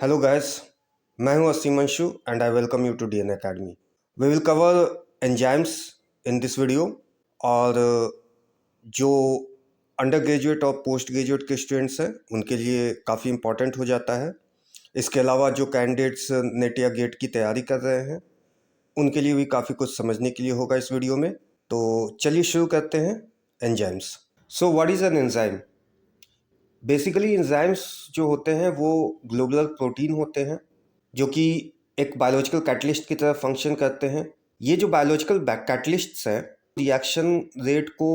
Hello guys, मैं हूं Aseem Anshu and I welcome you to DN academy. We will cover enzymes in this video. और जो undergraduate और postgraduate के students हैं उनके लिए काफ़ी इम्पोर्टेंट हो जाता है। इसके अलावा जो कैंडिडेट्स नेट या गेट की तैयारी कर रहे हैं उनके लिए भी काफ़ी कुछ समझने के लिए होगा इस वीडियो में। तो चलिए शुरू करते हैं। Enzymes. So what is an enzyme? Basically enzymes जो होते हैं वो ग्लोबुलर प्रोटीन होते हैं जो कि एक बायोलॉजिकल कैटलिस्ट की तरह फंक्शन करते हैं। ये जो बायोलॉजिकल कैटलिस्ट्स हैं रिएक्शन रेट को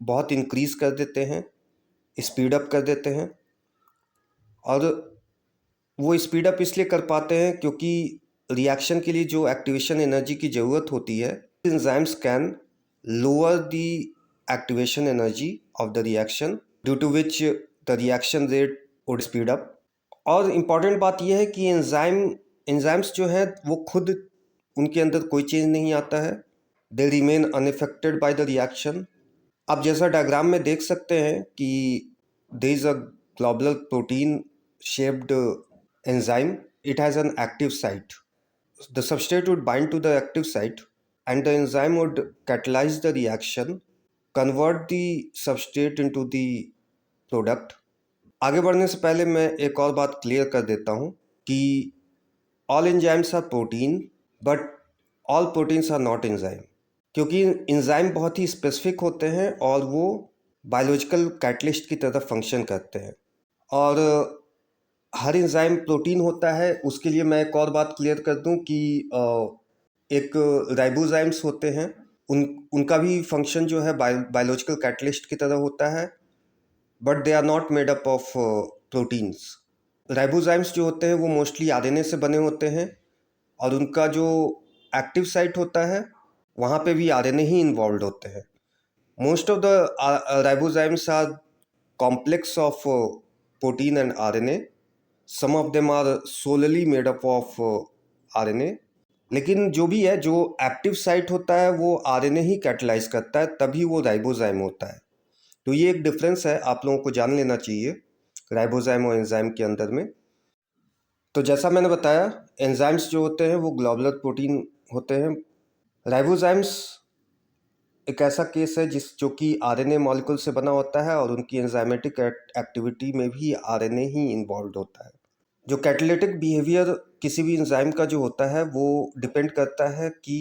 बहुत इंक्रीज कर देते हैं, स्पीड अप कर देते हैं। और वो स्पीड अप इसलिए कर पाते हैं क्योंकि रिएक्शन के लिए जो एक्टिवेशन एनर्जी की ज़रूरत होती है, enzymes can lower the activation energy of the reaction due to which the reaction rate would speed up. और इम्पॉर्टेंट बात यह है कि एंजाइम्स जो है वो खुद उनके अंदर कोई चेंज नहीं आता है। They remain unaffected by the reaction. आप जैसा डायग्राम में देख सकते हैं कि there is a globular protein shaped enzyme. It has an active site. The substrate would bind to the active site and the enzyme would catalyse the reaction, convert the substrate into the product. आगे बढ़ने से पहले मैं एक और बात clear कर देता हूँ कि all enzymes are protein but all proteins are not enzyme. क्योंकि एंजाइम बहुत ही स्पेसिफिक होते हैं और वो बायोलॉजिकल कैटलिस्ट की तरह फंक्शन करते हैं। और हर एंजाइम प्रोटीन होता है। उसके लिए मैं एक और बात क्लियर कर दूं कि एक राइबोजाइम्स होते हैं, उनका भी फंक्शन जो है बायोलॉजिकल कैटलिस्ट की तरह होता है, but they are not made up of proteins. Ribozymes जो होते हैं वो मोस्टली आरएनए से बने होते हैं और उनका जो एक्टिव साइट होता है वहाँ पे भी आरएनए ही इन्वॉल्व होते हैं। Most of the ribozymes are complex of protein and RNA. Some of them are solely made up of RNA. लेकिन जो भी है, जो एक्टिव साइट होता है वो आरएनए ही कैटलाइज करता है, तभी वो राइबोजाइम होता है। तो ये एक डिफरेंस है, आप लोगों को जान लेना चाहिए राइबोजाइम और एंजाइम के अंदर में। तो जैसा मैंने बताया, एंजाइम्स जो होते हैं वो ग्लोबुलर प्रोटीन होते हैं। राइबोजाइम्स एक ऐसा केस है जो कि आरएनए मॉलिक्यूल से बना होता है और उनकी एंजाइमेटिक एक्टिविटी में भी आरएनए ही इन्वॉल्व होता है। जो कैटालिटिक बिहेवियर किसी भी एंजाइम का जो होता है वो डिपेंड करता है कि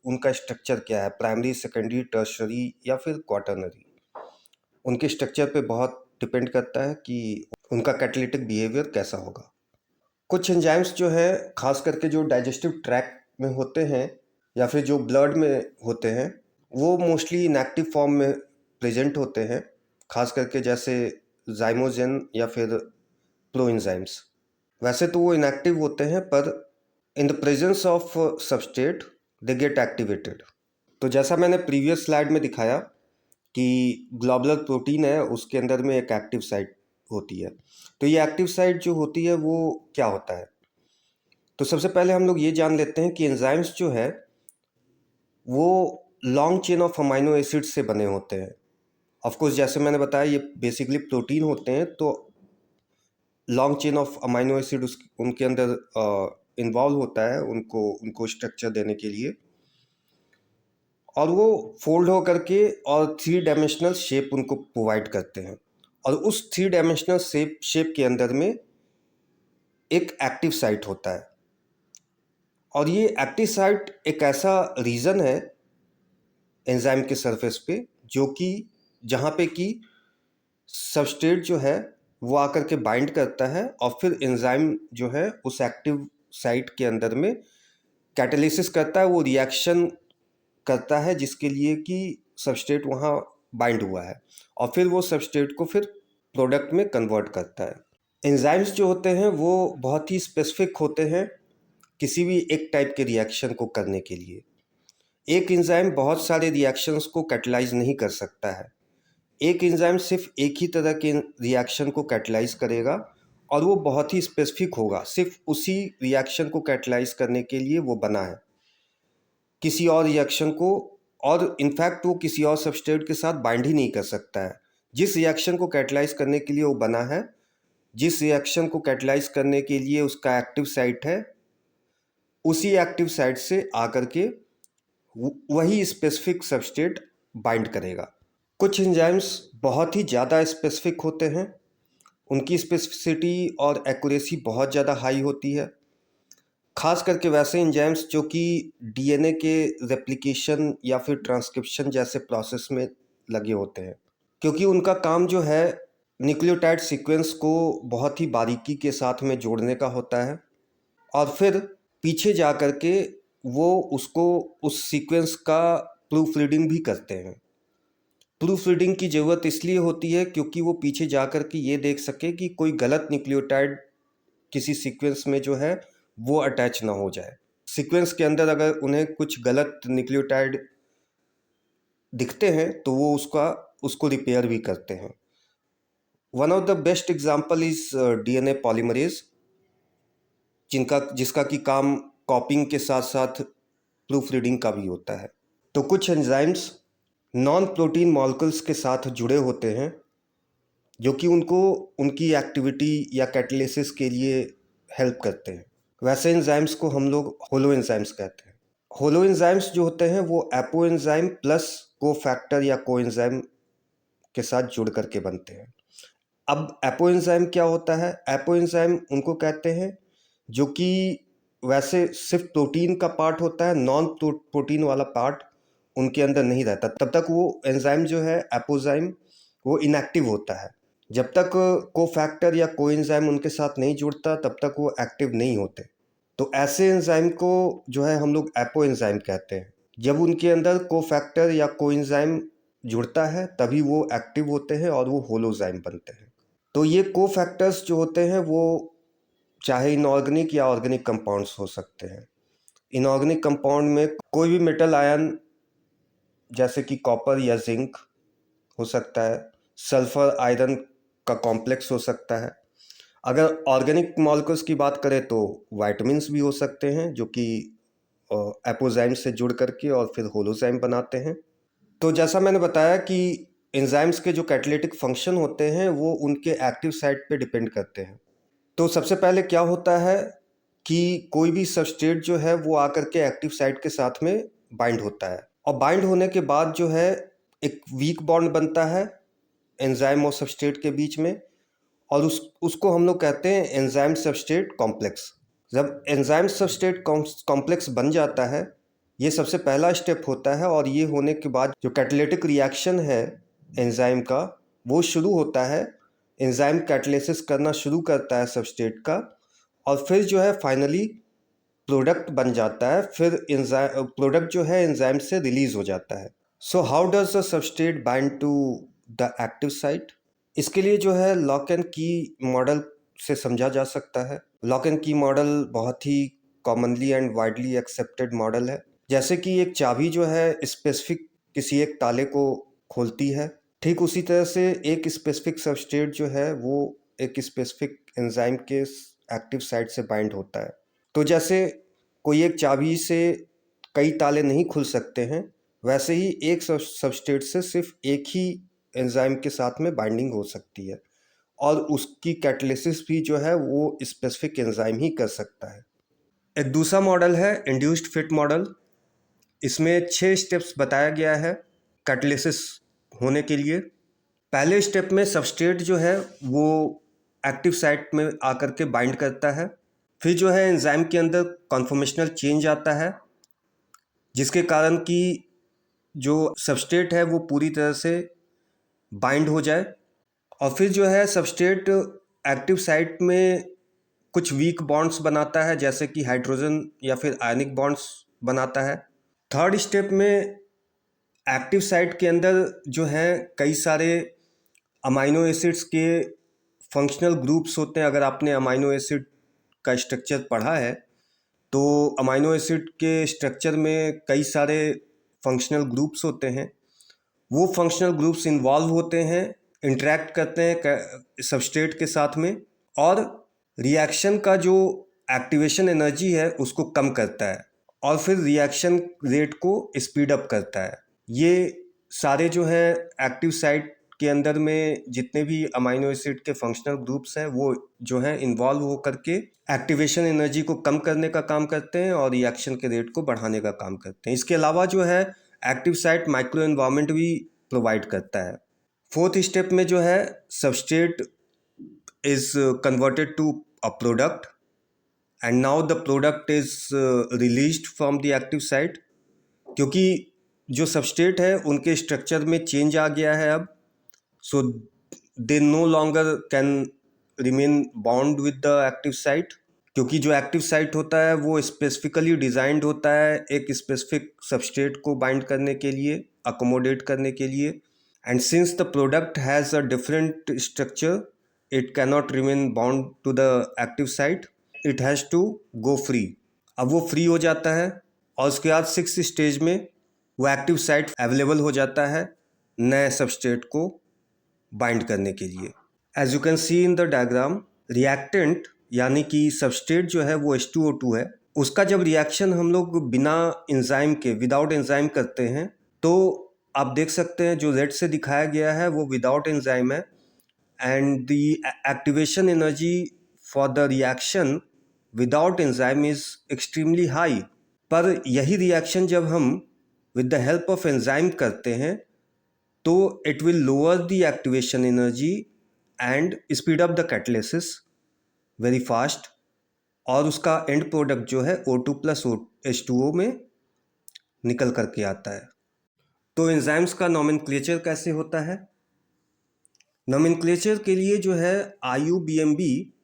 उनका स्ट्रक्चर क्या है, प्राइमरी, सेकेंडरी, टर्शरी या फिर क्वाटरनरी। उनके स्ट्रक्चर पे बहुत डिपेंड करता है कि उनका कैटालिटिक बिहेवियर कैसा होगा। कुछ एंजाइम्स जो है खास करके जो डाइजेस्टिव ट्रैक्ट में होते हैं या फिर जो ब्लड में होते हैं वो मोस्टली इनएक्टिव फॉर्म में प्रेजेंट होते हैं, खास करके जैसे जाइमोजेन या फिर प्रोएंजाइम्स। वैसे तो वो इनएक्टिव होते हैं पर in the presence of substrate they get activated. तो जैसा मैंने प्रीवियस स्लाइड में दिखाया कि ग्लोबुलर प्रोटीन है उसके अंदर में एक एक्टिव साइट होती है। तो ये एक्टिव साइट जो होती है वो क्या होता है? तो सबसे पहले हम लोग ये जान लेते हैं कि एंजाइम्स जो है वो long chain of amino acid से बने होते हैं। ऑफ कोर्स जैसे मैंने बताया ये बेसिकली प्रोटीन होते हैं, तो long chain of amino acid उनके अंदर इन्वॉल्व होता है उनको स्ट्रक्चर देने के लिए। और वो फोल्ड हो करके और 3 डायमेंशनल शेप उनको प्रोवाइड करते हैं। और उस 3 डायमेंशनल शेप के अंदर में एक एक्टिव साइट होता है। और ये एक्टिव साइट एक ऐसा रीजन है एंजाइम के सरफेस पे जो कि जहाँ पे कि सबस्ट्रेट जो है वो आकर के बाइंड करता है और फिर एंजाइम जो है उस एक्टिव साइट के अंदर में कैटालिसिस करता है, वो रिएक्शन करता है जिसके लिए कि सबस्ट्रेट वहाँ बाइंड हुआ है और फिर वो सबस्ट्रेट को फिर प्रोडक्ट में कन्वर्ट करता है। एंजाइम्स जो होते हैं वो बहुत ही स्पेसिफिक होते हैं किसी भी एक टाइप के रिएक्शन को करने के लिए। एक एंजाइम बहुत सारे रिएक्शंस को कैटलाइज नहीं कर सकता है। एक एंजाइम सिर्फ एक ही तरह के रिएक्शन को कैटलाइज करेगा और वो बहुत ही स्पेसिफिक होगा, सिर्फ उसी रिएक्शन को कैटलाइज करने के लिए वो बना है, किसी और रिएक्शन को। और इनफैक्ट वो किसी और सबस्ट्रेट के साथ बाइंड ही नहीं कर सकता है। जिस रिएक्शन को कैटलाइज करने के लिए वो बना है जिस रिएक्शन को कैटलाइज करने के लिए उसका एक्टिव साइट है, उसी एक्टिव साइट से आकर के वही स्पेसिफिक सबस्ट्रेट बाइंड करेगा। कुछ एंजाइम्स बहुत ही ज़्यादा स्पेसिफिक होते हैं, उनकी स्पेसिफिसिटी और एक्यूरेसी बहुत ज़्यादा हाई होती है। खास करके वैसे एंजाइम्स जो कि डीएनए के रेप्लिकेशन या फिर ट्रांसक्रिप्शन जैसे प्रोसेस में लगे होते हैं, क्योंकि उनका काम जो है न्यूक्लियोटाइड सीक्वेंस को बहुत ही बारीकी के साथ में जोड़ने का होता है और फिर पीछे जा कर के वो उसको उस सीक्वेंस का प्रूफ रीडिंग भी करते हैं। प्रूफ रीडिंग की ज़रूरत इसलिए होती है क्योंकि वो पीछे जा कर के ये देख सके कि कोई गलत न्यूक्लियोटाइड किसी सीक्वेंस में जो है वो अटैच ना हो जाए। सीक्वेंस के अंदर अगर उन्हें कुछ गलत न्यूक्लियोटाइड दिखते हैं तो वो उसको रिपेयर भी करते हैं। One of the best example is DNA polymerase, जिसका की काम कॉपिंग के साथ साथ प्रूफ रीडिंग का भी होता है। तो कुछ एंजाइम्स नॉन प्रोटीन मॉलिक्यूल्स के साथ जुड़े होते हैं जो कि उनको उनकी एक्टिविटी या कैटालिसिस के लिए हेल्प करते हैं। वैसे एंजाइम्स को हम लोग होलो एंजाइम्स कहते हैं। होलो एंजाइम्स जो होते हैं वो एपो एंजाइम प्लस कोफैक्टर या कोएंजाइम के साथ जुड़ करके बनते हैं। अब एपो एंजाइम क्या होता है? एपो एंजाइम उनको कहते हैं जो कि वैसे सिर्फ प्रोटीन का पार्ट होता है, नॉन प्रोटीन वाला पार्ट उनके अंदर नहीं रहता। तब तक वो एंजाइम जो है एपोजाइम वो इनएक्टिव होता है। जब तक कोफैक्टर या कोएंजाइम उनके साथ नहीं जुड़ता तब तक वो एक्टिव नहीं होते। तो ऐसे एंजाइम को जो है हम लोग एपो एंजाइम कहते हैं। जब उनके अंदर कोफैक्टर या कोएंजाइम जुड़ता है तभी वो एक्टिव होते हैं और वो होलोजाइम बनते हैं। तो ये कोफैक्टर्स जो होते हैं वो चाहे इनऑर्गेनिक या ऑर्गेनिक कंपाउंड्स हो सकते हैं। इनऑर्गेनिक कंपाउंड में कोई भी मेटल आयन जैसे कि कॉपर या जिंक हो सकता है, सल्फर आयरन का कॉम्प्लेक्स हो सकता है। अगर ऑर्गेनिक मॉलिक्यूल्स की बात करें तो वाइटामिन्स भी हो सकते हैं जो कि एपोजाइम से जुड़ करके और फिर होलोजाइम बनाते हैं। तो जैसा मैंने बताया कि एंजाइम्स के जो कैटालिटिक फंक्शन होते हैं वो उनके एक्टिव साइट पे डिपेंड करते हैं। तो सबसे पहले क्या होता है कि कोई भी सबस्ट्रेट जो है वो आकर के एक्टिव साइट के साथ में बाइंड होता है और बाइंड होने के बाद जो है एक वीक बॉन्ड बनता है एंजाइम और सबस्ट्रेट के बीच में और उसको हम लोग कहते हैं एंजाइम सबस्ट्रेट कॉम्प्लेक्स। जब एंजाइम सबस्ट्रेट कॉम्प्लेक्स बन जाता है, ये सबसे पहला स्टेप होता है और ये होने के बाद जो कैटालिटिक रिएक्शन है एंजाइम का वो शुरू होता है। एंजाइम कैटालिसिस करना शुरू करता है सबस्ट्रेट का और फिर जो है फाइनली प्रोडक्ट बन जाता है। फिर प्रोडक्ट जो है एंजाइम से रिलीज हो जाता है। So how does the substrate bind to the active site? इसके लिए जो है लॉक एंड की मॉडल से समझा जा सकता है। लॉक एंड की मॉडल बहुत ही commonly and widely accepted model है। जैसे कि एक चाबी जो है स्पेसिफिक किसी एक ताले को खोलती है, ठीक उसी तरह से एक स्पेसिफिक सबस्ट्रेट जो है वो एक स्पेसिफिक एंजाइम के एक्टिव साइट से बाइंड होता है। तो जैसे कोई एक चाबी से कई ताले नहीं खुल सकते हैं, वैसे ही एक सबस्ट्रेट से सिर्फ एक ही एंजाइम के साथ में बाइंडिंग हो सकती है और उसकी कैटालिसिस भी जो है वो स्पेसिफिक एंजाइम ही कर सकता है। एक दूसरा मॉडल है इंड्यूस्ड फिट मॉडल। इसमें 6 स्टेप्स बताया गया है कैटालिसिस होने के लिए। पहले स्टेप में सबस्ट्रेट जो है वो एक्टिव साइट में आकर के बाइंड करता है। फिर जो है एंजाइम के अंदर कॉन्फॉर्मेशनल चेंज आता है जिसके कारण कि जो सबस्ट्रेट है वो पूरी तरह से बाइंड हो जाए और फिर जो है सबस्ट्रेट एक्टिव साइट में कुछ वीक बॉन्ड्स बनाता है जैसे कि हाइड्रोजन या फिर आयनिक बॉन्ड्स बनाता है। थर्ड स्टेप में एक्टिव साइट के अंदर जो है कई सारे अमाइनो एसिड्स के फंक्शनल ग्रुप्स होते हैं। अगर आपने अमाइनो एसिड का स्ट्रक्चर पढ़ा है तो अमाइनो एसिड के स्ट्रक्चर में कई सारे फंक्शनल ग्रुप्स होते हैं। वो फंक्शनल ग्रुप्स इन्वॉल्व होते हैं, इंटरेक्ट करते हैं सबस्ट्रेट के साथ में और रिएक्शन का जो एक्टिवेशन एनर्जी है उसको कम करता है और फिर रिएक्शन रेट को स्पीड अप करता है। ये सारे जो है एक्टिव साइट के अंदर में जितने भी अमाइनो एसिड के फंक्शनल ग्रुप्स हैं वो जो है इन्वॉल्व हो करके एक्टिवेशन एनर्जी को कम करने का काम करते हैं और रिएक्शन के रेट को बढ़ाने का काम करते हैं। इसके अलावा जो है एक्टिव साइट माइक्रो एनवायरनमेंट भी प्रोवाइड करता है। फोर्थ स्टेप में जो है substrate is converted to a product and now the product is released from the active site. क्योंकि जो सबस्ट्रेट है उनके स्ट्रक्चर में चेंज आ गया है अब, so they no longer can remain bound with the active site. क्योंकि जो एक्टिव साइट होता है वो स्पेसिफिकली डिजाइंड होता है एक स्पेसिफिक सबस्ट्रेट को बाइंड करने के लिए, अकोमोडेट करने के लिए, and since the product has a different structure it cannot remain bound to the active site, it has to go free. अब वो फ्री हो जाता है और उसके बाद 6th स्टेज में वो एक्टिव साइट अवेलेबल हो जाता है नए सबस्ट्रेट को बाइंड करने के लिए। As you can see in the diagram, reactant यानी कि सबस्ट्रेट जो है वो H2O2 है। उसका जब रिएक्शन हम लोग बिना एंजाइम के, विदाउट एंजाइम करते हैं, तो आप देख सकते हैं जो रेड से दिखाया गया है वो विदाउट एंजाइम है and the activation energy for the reaction without enzyme is extremely high. पर यही रिएक्शन जब हम with the help of enzyme करते हैं तो it will lower the activation energy and speed up the catalysis very fast, और उसका and product जो है O2 प्लस H2O में निकल करके आता है। तो एंजाइम्स का नोमेनक्लेचर कैसे होता है? नोमेनक्लेचर के लिए जो है IUBMB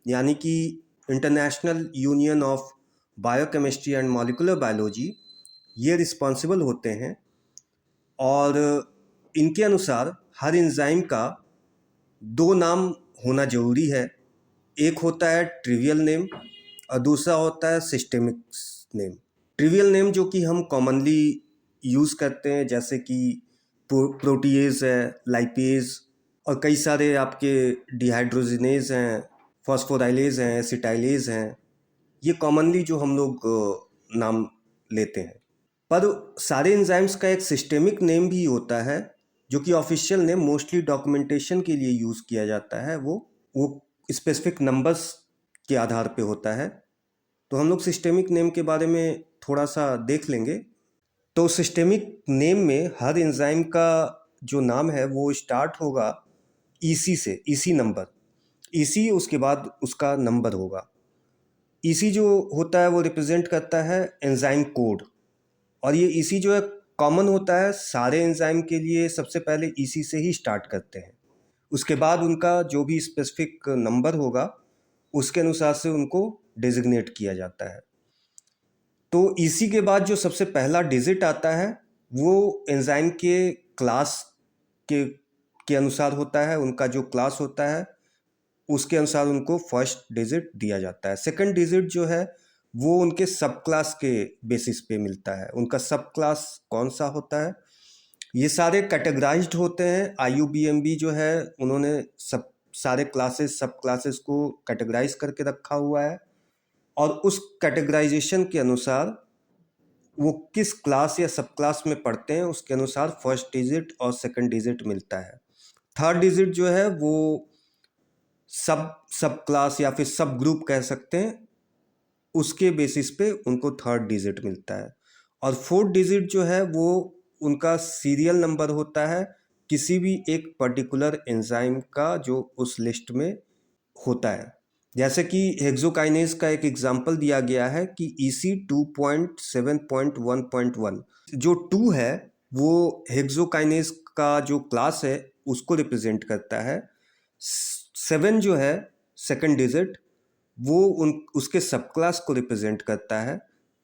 यानी कि international union of biochemistry and molecular biology, ये रिस्पॉन्सिबल होते हैं और इनके अनुसार हर एंजाइम का 2 नाम होना जरूरी है। एक होता है ट्रिवियल नेम और दूसरा होता है सिस्टेमिक नेम। ट्रिवियल नेम जो कि हम कॉमनली यूज़ करते हैं, जैसे कि प्रोटीएज है, लाइपेज और कई सारे आपके डिहाइड्रोजिनेज हैं, फॉस्फोराइलेज हैं, एसिटाइलेज हैं, ये कॉमनली जो हम लोग नाम लेते हैं। पर सारे एंजाइम्स का एक सिस्टेमिक नेम भी होता है जो कि ऑफिशियल नेम मोस्टली डॉक्यूमेंटेशन के लिए यूज़ किया जाता है। वो स्पेसिफिक नंबर्स के आधार पे होता है। तो हम लोग सिस्टेमिक नेम के बारे में थोड़ा सा देख लेंगे। तो सिस्टेमिक नेम में हर एंजाइम का जो नाम है वो स्टार्ट होगा EC से, EC नंबर, EC उसके बाद उसका नंबर होगा। EC जो होता है वो रिप्रेजेंट करता है एंजाइम कोड, और ये EC जो है कॉमन होता है सारे एंजाइम के लिए। सबसे पहले EC से ही स्टार्ट करते हैं, उसके बाद उनका जो भी स्पेसिफिक नंबर होगा उसके अनुसार से उनको डेजिग्नेट किया जाता है। तो EC के बाद जो सबसे पहला डिजिट आता है वो एंजाइम के क्लास के अनुसार होता है। उनका जो क्लास होता है उसके अनुसार उनको फर्स्ट डिजिट दिया जाता है। सेकंड डिजिट जो है वो उनके सब क्लास के बेसिस पे मिलता है। उनका सब क्लास कौन सा होता है, ये सारे कैटेगराइज्ड होते हैं। IUBMB जो है उन्होंने सारे क्लासेस, सब क्लासेस को कैटेगराइज करके रखा हुआ है और उस कैटेगराइजेशन के अनुसार वो किस क्लास या सब क्लास में पढ़ते हैं उसके अनुसार फर्स्ट डिजिट और सेकंड डिजिट मिलता है। थर्ड डिजिट जो है वो सब क्लास या फिर सब ग्रुप कह सकते हैं, उसके बेसिस पे उनको थर्ड डिजिट मिलता है। और फोर्थ डिजिट जो है वो उनका सीरियल नंबर होता है किसी भी एक पर्टिकुलर एंजाइम का जो उस लिस्ट में होता है। जैसे कि हेक्सोकाइनेज का एक एग्जांपल दिया गया है कि EC 2.7.1.1, जो 2 है वो हेक्सोकाइनेज का जो क्लास है उसको रिप्रेजेंट करता है। 7 जो है सेकंड डिजिट वो उसके सब क्लास को रिप्रेजेंट करता है।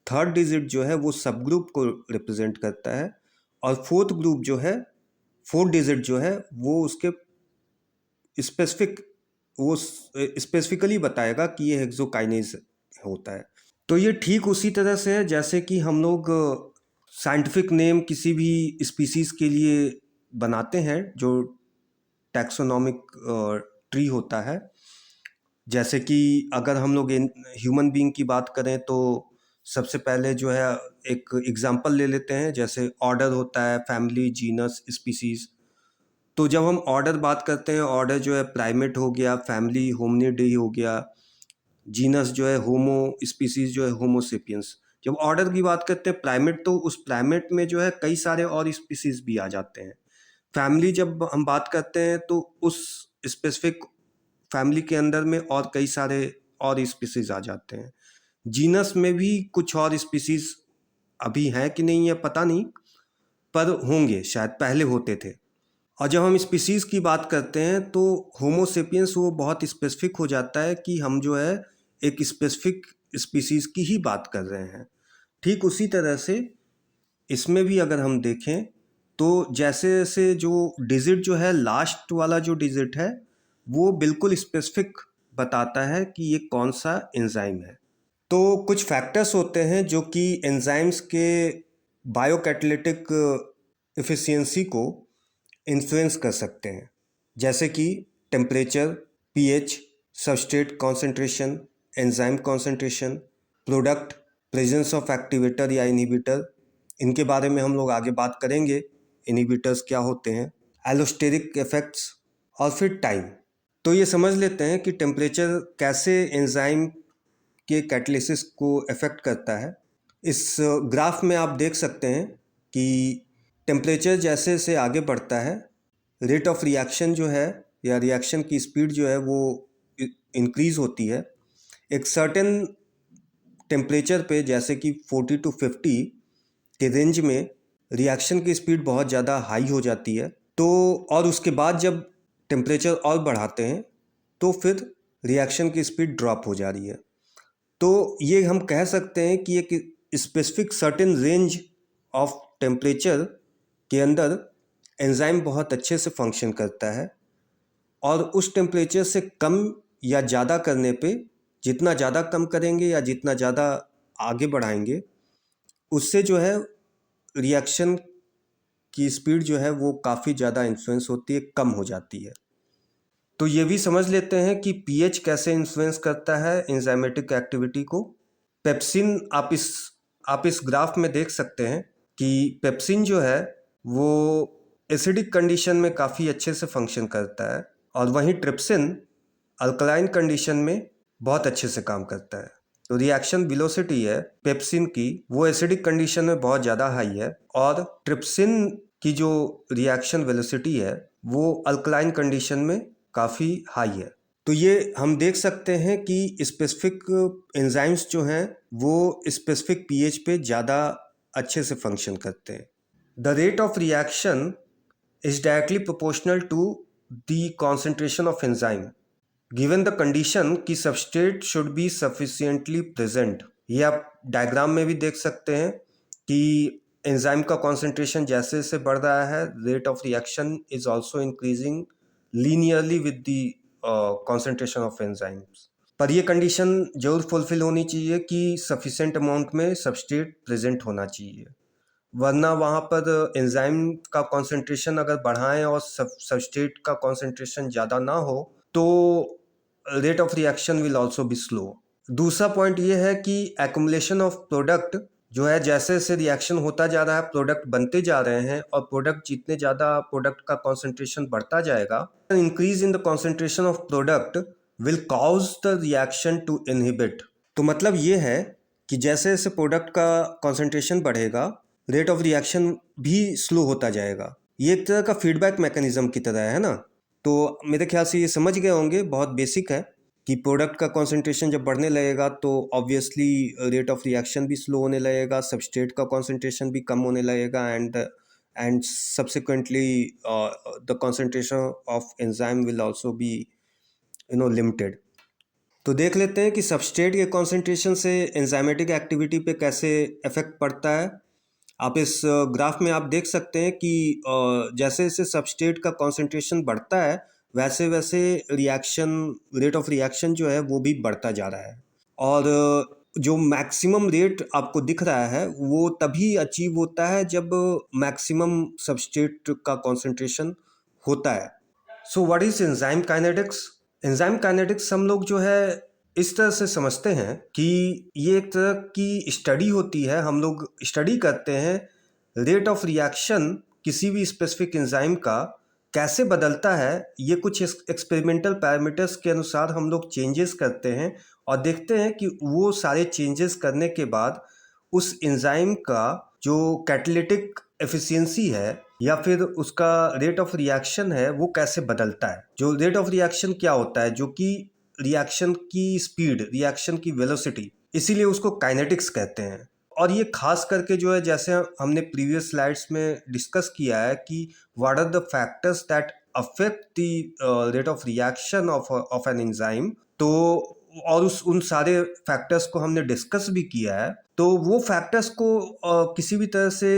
थर्ड डिजिट जो है वो सब ग्रुप को रिप्रेजेंट करता है और फोर्थ डिजिट जो है वो उसके स्पेसिफिकली बताएगा कि ये हेक्सोकाइनेज होता है। तो ये ठीक उसी तरह से है जैसे कि हम लोग साइंटिफिक नेम किसी भी स्पीसीज के लिए बनाते हैं जो टैक्सोनॉमिक ट्री होता है। जैसे कि अगर हम लोग ह्यूमन बीइंग की बात करें तो सबसे पहले जो है एक एग्जांपल ले लेते हैं। जैसे ऑर्डर होता है, फैमिली, जीनस, स्पीसीज। तो जब हम ऑर्डर बात करते हैं, ऑर्डर जो है प्राइमेट हो गया, फैमिली होमिनिडी हो गया, जीनस जो है होमो, स्पीसीज जो है होमो सेपियंस। जब ऑर्डर की बात करते हैं प्राइमेट, तो उस प्राइमेट में जो है कई सारे और स्पीसीज भी आ जाते हैं। फैमिली जब हम बात करते हैं तो उस स्पेसिफिक फैमिली के अंदर में और कई सारे और स्पीसीज आ जाते हैं। जीनस में भी कुछ और स्पीसीज अभी हैं कि नहीं है पता नहीं, पर होंगे शायद, पहले होते थे। और जब हम स्पीसीज की बात करते हैं तो होमो सेपियंस वो बहुत स्पेसिफिक हो जाता है कि हम जो है एक स्पेसिफिक स्पीसीज की ही बात कर रहे हैं। ठीक उसी तरह से इसमें भी अगर हम देखें तो जैसे जैसे जो डिजिट जो है, लास्ट वाला जो डिजिट है, वो बिल्कुल स्पेसिफिक बताता है कि ये कौन सा एंजाइम है। तो कुछ फैक्टर्स होते हैं जो कि एंजाइम्स के बायोकैटालिटिक एफिशिएंसी को इन्फ्लुएंस कर सकते हैं, जैसे कि temperature, pH, substrate concentration, enzyme concentration, product, presence of activator या इनहिबिटर, इनके बारे में हम लोग आगे बात करेंगे, इनहिबिटर्स क्या होते हैं, एलोस्टेरिक इफेक्ट्स, और फिर टाइम। तो ये समझ लेते हैं कि टेम्परेचर कैसे एंजाइम के कैटलिसिस को अफेक्ट करता है। इस ग्राफ में आप देख सकते हैं कि टेम्परेचर जैसे जैसे आगे बढ़ता है, रेट ऑफ रिएक्शन जो है या रिएक्शन की स्पीड जो है वो इंक्रीज़ होती है। एक सर्टेन टेम्परेचर पे, जैसे कि 40 to 50 के रेंज में, रिएक्शन की स्पीड बहुत ज़्यादा हाई हो जाती है। तो और उसके बाद जब टेम्परेचर और बढ़ाते हैं तो फिर रिएक्शन की स्पीड ड्रॉप हो जा रही है। तो ये हम कह सकते हैं कि एक specific certain range of temperature के अंदर एंजाइम बहुत अच्छे से फंक्शन करता है, और उस टेम्परेचर से कम या ज़्यादा करने पे, जितना ज़्यादा कम करेंगे या जितना ज़्यादा आगे बढ़ाएंगे, उससे जो है रिएक्शन की स्पीड जो है वो काफ़ी ज़्यादा इन्फ्लुएंस होती है, कम हो जाती है। तो ये भी समझ लेते हैं कि पीएच कैसे इन्फ्लुएंस करता है एंजाइमेटिक एक्टिविटी को। पेप्सिन, आप इस ग्राफ में देख सकते हैं कि पेप्सिन जो है वो एसिडिक कंडीशन में काफ़ी अच्छे से फंक्शन करता है, और वहीं ट्रिप्सिन अल्कलाइन कंडीशन में बहुत अच्छे से काम करता है। तो रिएक्शन वेलोसिटी है पेप्सिन की, वो एसिडिक कंडीशन में बहुत ज़्यादा हाई है, और ट्रिप्सिन की जो रिएक्शन वेलोसिटी है वो अल्कलाइन कंडीशन में काफ़ी हाई है। तो ये हम देख सकते हैं कि स्पेसिफिक एंजाइम्स जो हैं वो स्पेसिफिक पीएच पे ज़्यादा अच्छे से फंक्शन करते हैं। The rate of reaction is directly proportional to the concentration of enzyme given the condition कि substrate should be sufficiently present. ये आप डायग्राम में भी देख सकते हैं कि एंजाइम का कॉन्सेंट्रेशन जैसे जैसे बढ़ रहा है, rate of reaction is also increasing linearly with the concentration of enzymes. पर ये कंडीशन जरूर फुलफिल होनी चाहिए कि सफिशिएंट अमाउंट में सबस्ट्रेट प्रेजेंट होना चाहिए, वरना वहाँ पर एंजाइम का कॉन्सेंट्रेशन अगर बढ़ाएं और सबस्ट्रेट का कॉन्सेंट्रेशन ज़्यादा ना हो तो rate of reaction will also be slow. दूसरा पॉइंट ये है कि एक्युमुलेशन ऑफ प्रोडक्ट जो है, जैसे जैसे रिएक्शन होता जा रहा है, प्रोडक्ट बनते जा रहे हैं, और प्रोडक्ट जितने ज़्यादा प्रोडक्ट का कॉन्सेंट्रेशन बढ़ता जाएगा, increase in the concentration of product will cause the reaction to inhibit. तो मतलब ये है कि जैसे जैसे प्रोडक्ट का कॉन्सेंट्रेशन बढ़ेगा, रेट ऑफ रिएक्शन भी स्लो होता जाएगा। ये एक तरह का फीडबैक मैकेनिज्म की तरह है ना। तो मेरे ख्याल से ये समझ गए होंगे, बहुत बेसिक है कि प्रोडक्ट का कॉन्सेंट्रेशन जब बढ़ने लगेगा तो ऑब्वियसली रेट ऑफ रिएक्शन भी स्लो होने लगेगा, सबस्ट्रेट का कॉन्सेंट्रेशन भी कम होने लगेगा, and subsequently the concentration of enzyme will also be limited. तो देख लेते हैं कि सबस्ट्रेट के कॉन्सेंट्रेशन से एंजाइमेटिक एक्टिविटी पे कैसे इफेक्ट पड़ता है। आप इस ग्राफ में आप देख सकते हैं कि जैसे जैसे सबस्ट्रेट का कॉन्सेंट्रेशन बढ़ता है वैसे वैसे रिएक्शन, रेट ऑफ रिएक्शन जो है वो भी बढ़ता जा रहा है, और जो मैक्सिमम रेट आपको दिख रहा है वो तभी अचीव होता है जब मैक्सिमम सबस्ट्रेट का कॉन्सेंट्रेशन होता है। So what is enzyme kinetics? Enzyme kinetics हम लोग जो है इस तरह से समझते हैं कि ये एक तरह की स्टडी होती है। हम लोग स्टडी करते हैं रेट ऑफ रिएक्शन किसी भी स्पेसिफिक एंजाइम का कैसे बदलता है, ये कुछ एक्सपेरिमेंटल पैरामीटर्स के अनुसार हम लोग चेंजेस करते हैं और देखते हैं कि वो सारे चेंजेस करने के बाद उस एंजाइम का जो कैटालिटिक एफिशिएंसी है या फिर उसका रेट ऑफ रिएक्शन है वो कैसे बदलता है। जो रेट ऑफ रिएक्शन क्या होता है, जो कि रिएक्शन की स्पीड, रिएक्शन की वेलोसिटी, इसीलिए उसको काइनेटिक्स कहते हैं। और ये खास करके जो है, जैसे हमने प्रीवियस स्लाइड्स में डिस्कस किया है कि what are the factors that affect the rate of reaction of an enzyme, तो और उन सारे फैक्टर्स को हमने डिस्कस भी किया है। तो वो फैक्टर्स को किसी भी तरह से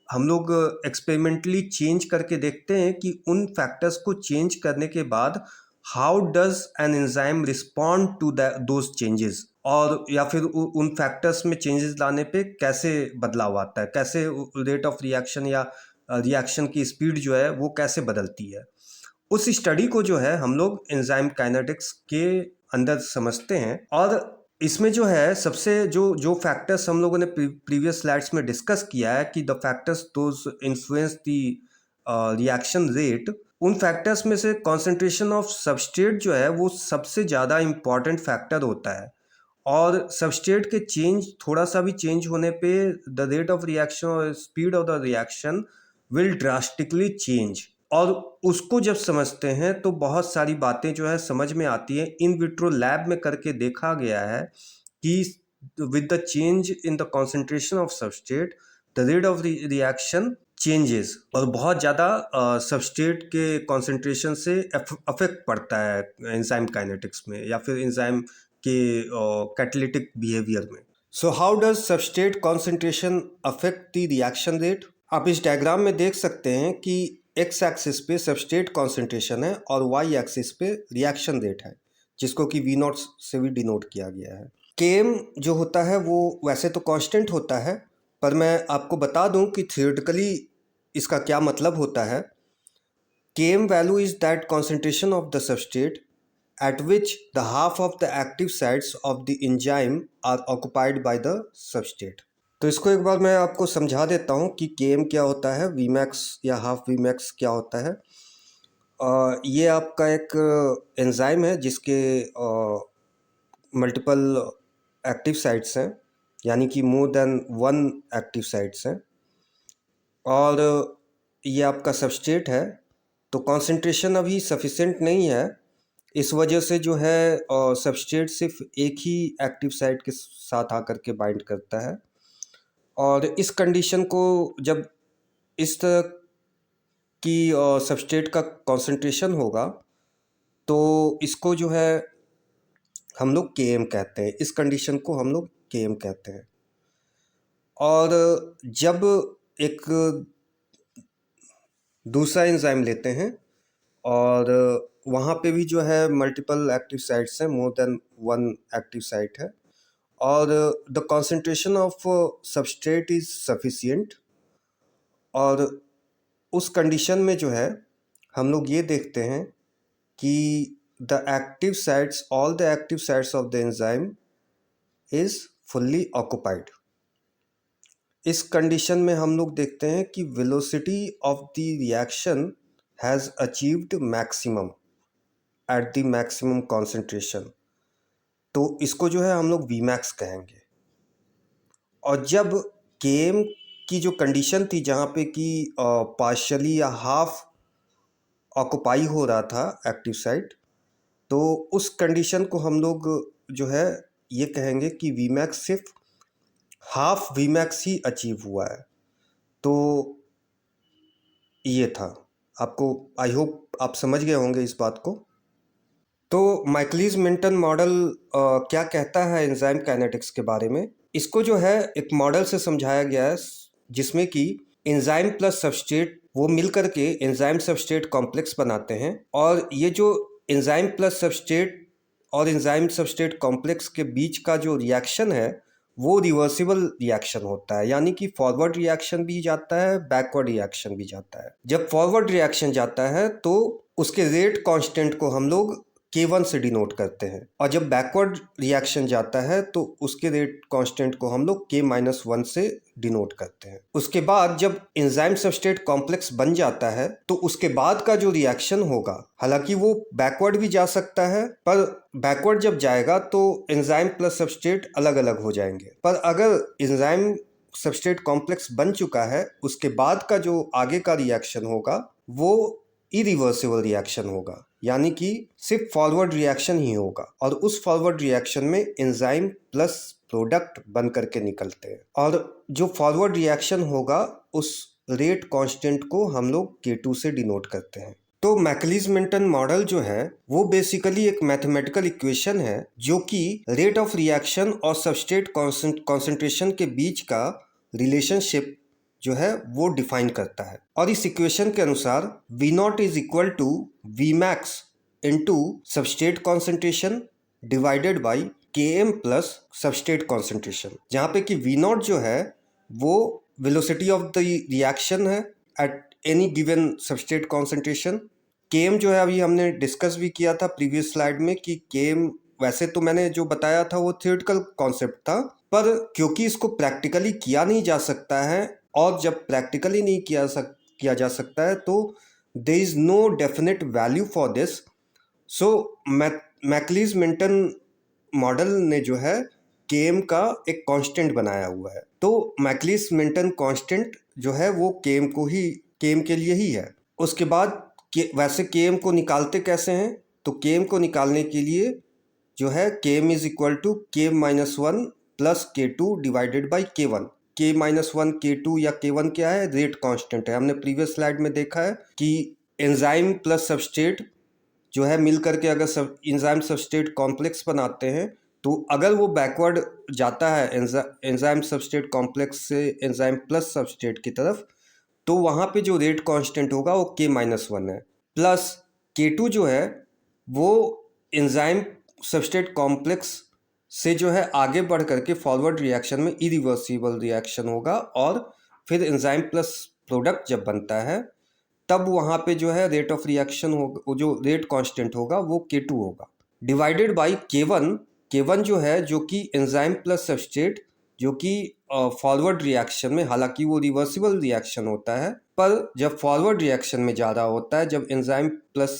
हम लोग एक्सपेरिमेंटली चेंज करके देखते हैं कि उन फैक्टर्स को चेंज करने के बाद how does an enzyme respond to those changes, और या फिर उन फैक्टर्स में चेंजेस लाने पे कैसे बदलाव आता है, कैसे रेट ऑफ रिएक्शन या रिएक्शन की स्पीड जो है वो कैसे बदलती है। उस स्टडी को जो है हम लोग एंजाइम काइनेटिक्स के अंदर समझते हैं। और इसमें जो है सबसे जो फैक्टर्स हम लोगों ने प्रीवियस स्लाइड्स में डिस्कस किया है कि the factors those influence the reaction rate, उन फैक्टर्स में से कॉन्सेंट्रेशन ऑफ सबस्ट्रेट जो है वो सबसे ज़्यादा इम्पॉर्टेंट फैक्टर होता है। और सबस्ट्रेट के चेंज, थोड़ा सा भी चेंज होने पे द रेट ऑफ रिएक्शन और speed of the reaction will drastically change. और उसको जब समझते हैं तो बहुत सारी बातें जो है समझ में आती है। इन विट्रो लैब में करके देखा गया है कि with the change in the concentration of substrate the rate of reaction changes, और बहुत ज़्यादा सबस्ट्रेट के कॉन्सेंट्रेशन से अफेक्ट पड़ता है एंजाइम काइनेटिक्स में या फिर एंजाइम के कैटालिटिक बिहेवियर में। सो how does substrate concentration affect the reaction rate. आप इस डायग्राम में देख सकते हैं कि एक्स एक्सिस पे सबस्ट्रेट कॉन्सेंट्रेशन है और वाई एक्सिस पे रिएक्शन रेट है, जिसको कि वी नॉट से भी डिनोट किया गया है। केम जो होता है वो वैसे तो कांस्टेंट होता है, पर मैं आपको बता दूं कि थियोरेटिकली इसका क्या मतलब होता है। Km value is that concentration of the substrate at which the half of the active sites of the enzyme are occupied by the substrate। तो इसको एक बार मैं आपको समझा देता हूँ कि Km क्या होता है, Vmax या हाफ Vmax क्या होता है। ये आपका एक एंजाइम है जिसके मल्टीपल एक्टिव साइट्स हैं, यानी कि more than one active sites हैं, और ये आपका सबस्ट्रेट है। तो कॉन्सेंट्रेशन अभी सफिशेंट नहीं है, इस वजह से जो है सबस्ट्रेट सिर्फ एक ही एक्टिव साइट के साथ आकर के बाइंड करता है। और इस कंडीशन को जब इस तरह की सबस्ट्रेट का कॉन्सेंट्रेशन होगा तो इसको जो है हम लोग Km कहते हैं। इस कंडीशन को हम लोग Km कहते हैं। और जब एक दूसरा एंजाइम लेते हैं और वहाँ पे भी जो है मल्टीपल एक्टिव साइट्स हैं, more than one active site है, और the concentration of substrate is sufficient, और उस कंडीशन में जो है हम लोग ये देखते हैं कि the active sites, all the active sites of the enzyme is fully occupied. इस कंडीशन में हम लोग देखते हैं कि velocity of the reaction has achieved maximum at the maximum concentration. तो इसको जो है हम लोग Vmax कहेंगे। और जब Km की जो कंडीशन थी जहाँ पे कि पार्शली या हाफ ऑक्युपाई हो रहा था एक्टिव साइट, तो उस कंडीशन को हम लोग जो है ये कहेंगे कि Vmax सिर्फ हाफ Vmax ही अचीव हुआ है। तो ये था, आपको आई होप आप समझ गए होंगे इस बात को। तो माइकलिस मेंटन मॉडल क्या कहता है एंजाइम काइनेटिक्स के बारे में, इसको जो है एक मॉडल से समझाया गया है जिसमें कि एंजाइम प्लस सबस्ट्रेट वो मिलकर के एंजाइम सबस्ट्रेट कॉम्प्लेक्स बनाते हैं। और ये जो एंजाइम प्लस सबस्ट्रेट और एंजाइम सबस्ट्रेट कॉम्प्लेक्स के बीच का जो रिएक्शन है वो रिवर्सिबल रिएक्शन होता है, यानी कि फॉरवर्ड रिएक्शन भी जाता है, बैकवर्ड रिएक्शन भी जाता है। जब फॉरवर्ड रिएक्शन जाता है तो उसके रेट कांस्टेंट को हम लोग K1 से डिनोट करते हैं, और जब बैकवर्ड रिएक्शन जाता है तो उसके रेट कांस्टेंट को हम लोग K-1 से डिनोट करते हैं। उसके बाद जब एंजाइम सबस्ट्रेट कॉम्प्लेक्स बन जाता है तो उसके बाद का जो रिएक्शन होगा, हालांकि वो बैकवर्ड भी जा सकता है, पर बैकवर्ड जब जाएगा तो एंजाइम प्लस सबस्ट्रेट अलग अलग हो जाएंगे। पर अगर एंजाइम सबस्ट्रेट कॉम्प्लेक्स बन चुका है, उसके बाद का जो आगे का रिएक्शन होगा वो इरिवर्सिबल रिएक्शन होगा, यानी कि सिर्फ फॉरवर्ड रिएक्शन ही होगा, और उस फॉरवर्ड रिएक्शन में एंजाइम प्लस प्रोडक्ट बन करके निकलते हैं, और जो फॉरवर्ड रिएक्शन होगा उस रेट कांस्टेंट को हम लोग K2 से डिनोट करते हैं। तो मैकलिस-मेंटन मॉडल जो है वो बेसिकली एक मैथमेटिकल इक्वेशन है जो कि रेट ऑफ रिएक्शन और सबस्ट्रेट कॉन्सेंट्रेशन के बीच का रिलेशनशिप जो है वो डिफाइन करता है। और इस इक्वेशन के अनुसार V0 is equal to Vmax into substrate concentration divided by Km plus substrate concentration, जहाँ पे कि V0 जो है वो वेलोसिटी ऑफ द रिएक्शन है at any given substrate concentration. Km जो है अभी हमने डिस्कस भी किया था प्रीवियस स्लाइड में कि Km, वैसे तो मैंने जो बताया था वो थियोरेटिकल कॉन्सेप्ट था, पर क्योंकि इसको प्रैक्टिकली किया नहीं जा सकता है, और जब प्रैक्टिकली नहीं किया जा सकता है तो there is no definite value for this. So Michaelis Menten model ने जो है Km का एक कांस्टेंट बनाया हुआ है। तो मैकलिस-मेंटन कांस्टेंट जो है वो Km के लिए ही है। उसके बाद वैसे Km को निकालते कैसे हैं, तो Km को निकालने के लिए जो है Km is equal to K-1 plus K2 divided by K1। K-1 K2 या K1 क्या है, रेट कांस्टेंट है। हमने प्रीवियस स्लाइड में देखा है कि एंजाइम प्लस सबस्ट्रेट जो है मिल करके अगर एंजाइम सबस्ट्रेट कॉम्प्लेक्स बनाते हैं, तो अगर वो बैकवर्ड जाता है एंजाइम सबस्ट्रेट कॉम्प्लेक्स से एंजाइम प्लस सबस्ट्रेट की तरफ, तो वहाँ पे जो रेट कांस्टेंट होगा वो K-1 है, प्लस K2 जो है वो एंजाइम सबस्ट्रेट कॉम्प्लेक्स से जो है आगे बढ़ करके फॉरवर्ड रिएक्शन में इरिवर्सिबल रिएक्शन होगा, और फिर एंजाइम प्लस प्रोडक्ट जब बनता है तब वहाँ पे जो है रेट ऑफ रिएक्शन होगा, वो जो रेट कांस्टेंट होगा वो K2 होगा, डिवाइडेड बाई K1 जो है जो कि एंजाइम प्लस सबस्ट्रेट जो कि फॉरवर्ड रिएक्शन में, हालांकि वो रिवर्सिबल रिएक्शन होता है, पर जब फॉरवर्ड रिएक्शन में ज़्यादा होता है, जब एंजाइम प्लस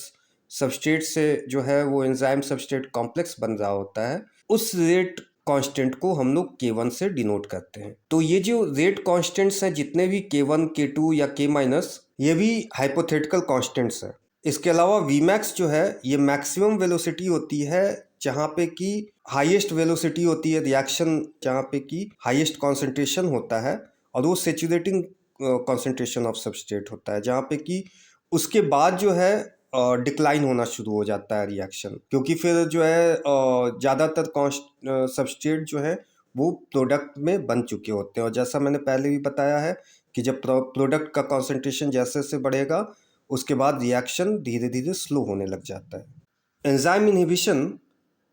सबस्ट्रेट से जो है वो एंजाइम सबस्ट्रेट कॉम्प्लेक्स बन रहा होता है, उस रेट कांस्टेंट को हम लोग K1 से डिनोट करते हैं। तो ये जो रेट कांस्टेंट्स हैं जितने भी K1 K2 या K-, ये भी हाइपोथेटिकल कांस्टेंट्स हैं। इसके अलावा Vmax जो है ये मैक्सिमम वेलोसिटी होती है जहाँ पे कि हाईएस्ट वेलोसिटी होती है रिएक्शन, जहाँ पे कि हाईएस्ट कॉन्सेंट्रेशन होता है, और वो सैचुरेटिंग कॉन्सेंट्रेशन ऑफ सबस्ट्रेट होता है, जहाँ पे कि उसके बाद जो है डिक्लाइन होना शुरू हो जाता है रिएक्शन, क्योंकि फिर जो है ज़्यादातर सबस्ट्रेट जो है वो प्रोडक्ट में बन चुके होते हैं, और जैसा मैंने पहले भी बताया है कि जब प्रोडक्ट का कॉन्सेंट्रेशन जैसे जैसे बढ़ेगा उसके बाद रिएक्शन धीरे धीरे स्लो होने लग जाता है। एंजाइम इनहिबिशन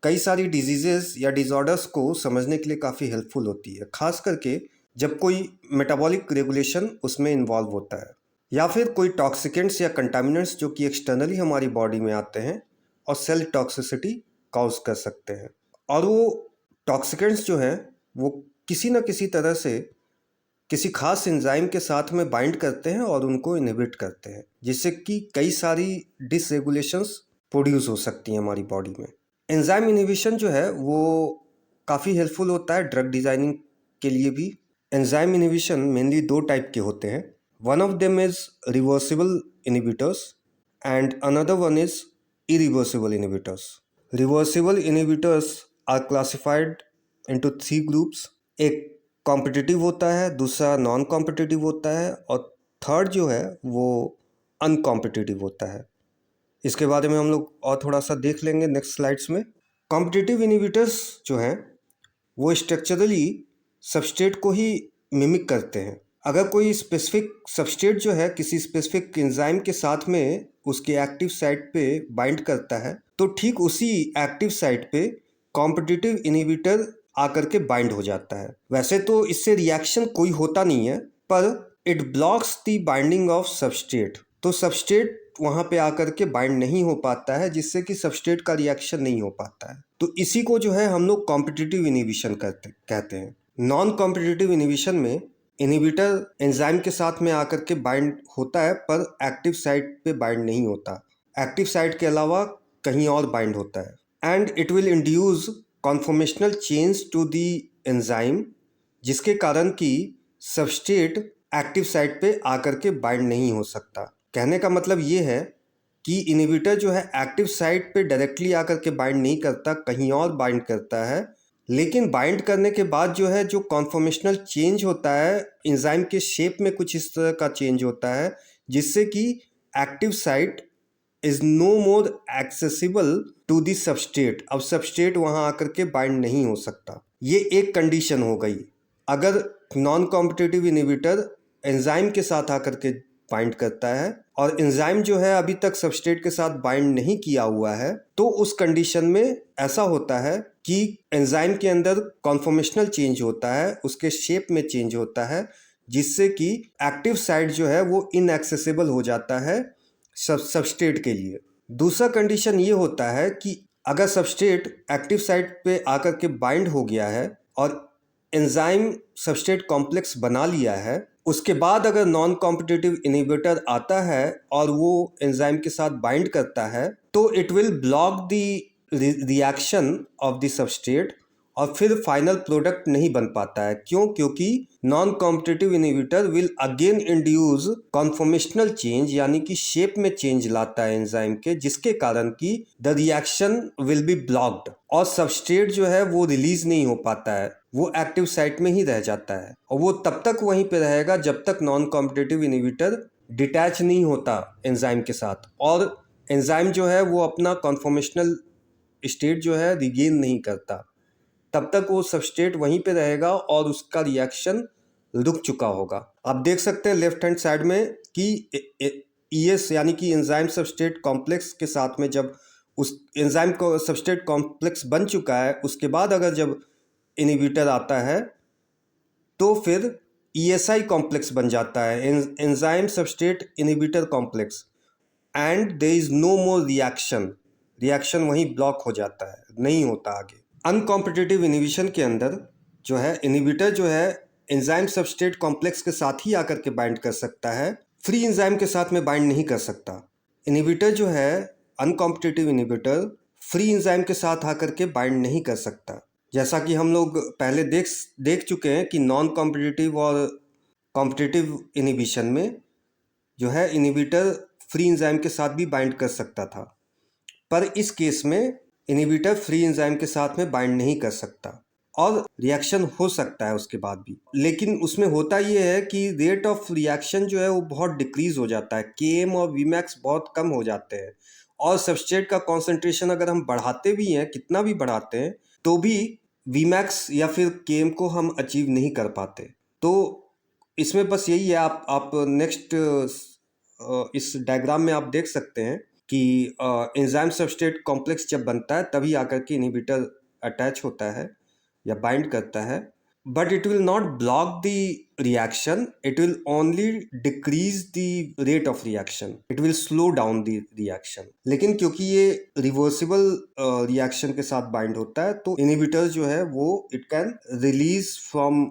कई सारी डिजीजेस या डिसऑर्डर्स को समझने के लिए काफ़ी हेल्पफुल होती है, खास करके जब कोई मेटाबॉलिक रेगुलेशन उसमें इन्वॉल्व होता है, या फिर कोई टॉक्सिकेंट्स या कंटामिनेंट्स जो कि एक्सटर्नली हमारी बॉडी में आते हैं और सेल टॉक्सिसिटी कॉज कर सकते हैं। और वो टॉक्सिकेंट्स जो हैं वो किसी न किसी तरह से किसी खास एंजाइम के साथ में बाइंड करते हैं और उनको इनहिबिट करते हैं, जिससे कि कई सारी डिसरेगुलेशंस प्रोड्यूस हो सकती हैं हमारी बॉडी में। एंजाइम इनहिबिशन जो है वो काफ़ी हेल्पफुल होता है ड्रग डिज़ाइनिंग के लिए भी। एंजाइम इनहिबिशन मेनली दो टाइप के होते हैं। One of them is reversible inhibitors and another one is irreversible inhibitors. Reversible inhibitors are classified into 3 groups. एक कॉम्पिटिटिव होता है, दूसरा नॉन कॉम्पिटिटिव होता है, और थर्ड जो है वो अनकॉम्पिटिटिव होता है। इसके बारे में हम लोग और थोड़ा सा देख लेंगे नेक्स्ट स्लाइड्स में। कॉम्पिटिटिव इनहिबिटर्स जो हैं वो स्ट्रक्चरली सबस्ट्रेट को ही मिमिक करते हैं। अगर कोई स्पेसिफिक सबस्ट्रेट जो है किसी स्पेसिफिक एंजाइम के साथ में उसके एक्टिव साइट पे बाइंड करता है, तो ठीक उसी एक्टिव साइट पे कॉम्पिटिटिव इनहिबिटर आकर के बाइंड हो जाता है। वैसे तो इससे रिएक्शन कोई होता नहीं है, पर it blocks the binding of substrate तो सबस्ट्रेट वहाँ पे आकर के बाइंड नहीं हो पाता है, जिससे कि सबस्ट्रेट का रिएक्शन नहीं हो पाता है। तो इसी को जो है हम लोग कॉम्पिटिटिव इनहिबिशन कहते हैं। नॉन कॉम्पिटिटिव इनहिबिशन में इनहिबिटर एंजाइम के साथ में आकर के बाइंड होता है, पर एक्टिव साइट पे बाइंड नहीं होता। एक्टिव साइट के अलावा कहीं और बाइंड होता है and it will induce conformational change to the enzyme, जिसके कारण कि सबस्ट्रेट एक्टिव साइट पे आकर के बाइंड नहीं हो सकता। कहने का मतलब ये है कि इनहिबिटर जो है एक्टिव साइट पे डायरेक्टली आकर के बाइंड नहीं करता, कहीं और बाइंड करता है। लेकिन बाइंड करने के बाद जो है जो कॉन्फॉर्मेशनल चेंज होता है एंजाइम के शेप में कुछ इस तरह का चेंज होता है, जिससे कि active site is no more accessible to the substrate. अब सबस्ट्रेट वहाँ आकर के बाइंड नहीं हो सकता। ये एक कंडीशन हो गई। अगर नॉन कॉम्पिटिटिव इनहिबिटर एंजाइम के साथ आकर के बाइंड करता है और एंजाइम जो है अभी तक सबस्ट्रेट के साथ बाइंड नहीं किया हुआ है, तो उस कंडीशन में ऐसा होता है कि एंजाइम के अंदर कॉन्फॉर्मेशनल चेंज होता है, उसके शेप में चेंज होता है, जिससे कि एक्टिव साइट जो है वो इनएक्सेसिबल हो जाता है सबस्ट्रेट के लिए। दूसरा कंडीशन ये होता है कि अगर सबस्ट्रेट एक्टिव साइट पे आकर के बाइंड हो गया है और एंजाइम सबस्ट्रेट कॉम्प्लेक्स बना लिया है, उसके बाद अगर नॉन कॉम्पिटिटिव इनहिबिटर आता है और वो एंजाइम के साथ बाइंड करता है, तो it will block the reaction of the substrate और फिर फाइनल प्रोडक्ट नहीं बन पाता है। क्यों? क्योंकि non competitive inhibitor will again induce conformational change, यानी कि शेप में चेंज लाता है एंजाइम के, जिसके कारण कि the reaction will be blocked और सबस्ट्रेट जो है वो रिलीज नहीं हो पाता है, वो एक्टिव साइट में ही रह जाता है और वो तब तक वहीं पे रहेगा जब तक नॉन कॉम्पिटिटिव इनहिबिटर डिटैच नहीं होता एंजाइम के साथ और एंजाइम जो है वो अपना कॉन्फॉर्मेशनल स्टेट जो है रिगेन नहीं करता। तब तक वो सबस्ट्रेट वहीं पे रहेगा और उसका रिएक्शन रुक चुका होगा। आप देख सकते हैं लेफ्ट हैंड साइड में कि ES यानी कि एंजाइम सबस्ट्रेट कॉम्प्लेक्स के साथ में जब उस एंजाइम को सबस्ट्रेट कॉम्प्लेक्स बन चुका है, उसके बाद अगर जब इनहिबिटर आता है तो फिर ESI कॉम्प्लेक्स बन जाता है, enzyme substrate inhibitor complex, and there is no more reaction वहीं ब्लॉक हो जाता है, नहीं होता आगे। अनकॉम्पिटिटिव इनहिबिशन के अंदर जो है इनहिबिटर जो है एंजाइम सबस्ट्रेट कॉम्प्लेक्स के साथ ही आकर के बाइंड कर सकता है, फ्री एंजाइम के साथ में बाइंड नहीं कर सकता। इनहिबिटर जो है अनकॉम्पिटिटिव इनहिबिटर फ्री एंजाइम के साथ आकर के बाइंड नहीं कर सकता। जैसा कि हम लोग पहले देख चुके हैं कि नॉन कॉम्पिटिटिव और कॉम्पिटिटिव इनहिबिशन में जो है इनहिबिटर फ्री एंजाइम के साथ भी बाइंड कर सकता था, पर इस केस में इनहिबिटर फ्री एंजाइम के साथ में बाइंड नहीं कर सकता और रिएक्शन हो सकता है उसके बाद भी। लेकिन उसमें होता ये है कि रेट ऑफ रिएक्शन जो है वो बहुत डिक्रीज हो जाता है, Km और Vmax बहुत कम हो जाते हैं और सबस्ट्रेट का कॉन्सेंट्रेशन अगर हम बढ़ाते भी हैं, कितना भी बढ़ाते हैं, तो भी Vmax या फिर Km को हम अचीव नहीं कर पाते। तो इसमें बस यही है, आप नेक्स्ट इस डायग्राम में आप देख सकते हैं कि एंजाइम सबस्ट्रेट कॉम्प्लेक्स जब बनता है तभी आकर के इनहिबिटर अटैच होता है या बाइंड करता है, but it will not block the reaction, it will only decrease the rate of reaction, it will slow down the reaction. लेकिन क्योंकि ये रिवर्सिबल रिएक्शन के साथ बाइंड होता है, तो इनहिबिटर जो है वो it can release from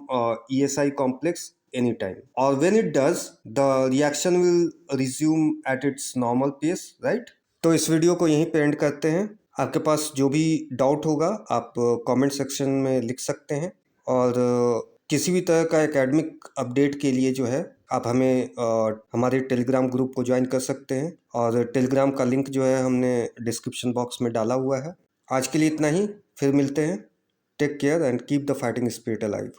ESI complex anytime, or when it does the reaction will resume at its normal pace, right? तो इस वीडियो को यहीं पे एंड करते हैं। आपके पास जो भी डाउट होगा आप कमेंट सेक्शन में लिख सकते हैं और किसी भी तरह का एकेडमिक अपडेट के लिए जो है आप हमें हमारे टेलीग्राम ग्रुप को ज्वाइन कर सकते हैं और टेलीग्राम का लिंक जो है हमने डिस्क्रिप्शन बॉक्स में डाला हुआ है। आज के लिए इतना ही, फिर मिलते हैं। Take care and keep the fighting spirit alive.